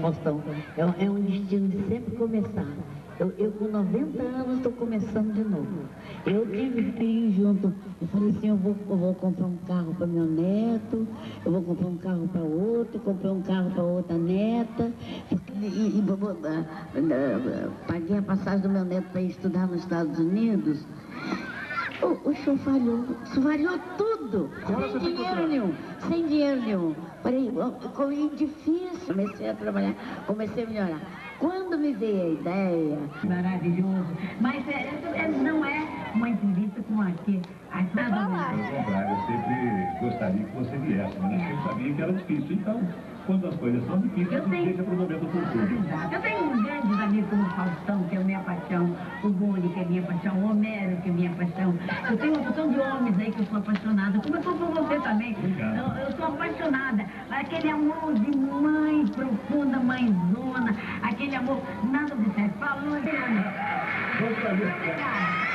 Faustão. É um destino de sempre começar. Eu com 90 anos estou começando de novo. Eu tive filho junto. Eu falei assim, eu vou comprar um carro para meu neto, eu vou comprar um carro para outro, comprei um carro para outra neta. E paguei a passagem do meu neto para ir estudar nos Estados Unidos. O show falhou tudo, sem dinheiro nenhum. Falei, foi difícil, comecei a trabalhar, comecei a melhorar. Quando me veio a ideia... Maravilhoso, mas não é uma entrevista como aqui. Ao contrário, eu sempre gostaria que você viesse, mas eu sabia que era difícil, então... Quando as coisas são difíceis, deixa para o momento oportuno. Exato. Eu tenho grandes amigos como o Faustão, que é a minha paixão, o Boni, que é a minha paixão, o Homero, que é a minha paixão. Eu tenho uma porção de homens aí que eu sou apaixonada, como eu sou por você também. Eu sou apaixonada. Aquele amor de mãe profunda, mãezona, aquele amor, nada de sexo. Falou, Adriana. Vamos para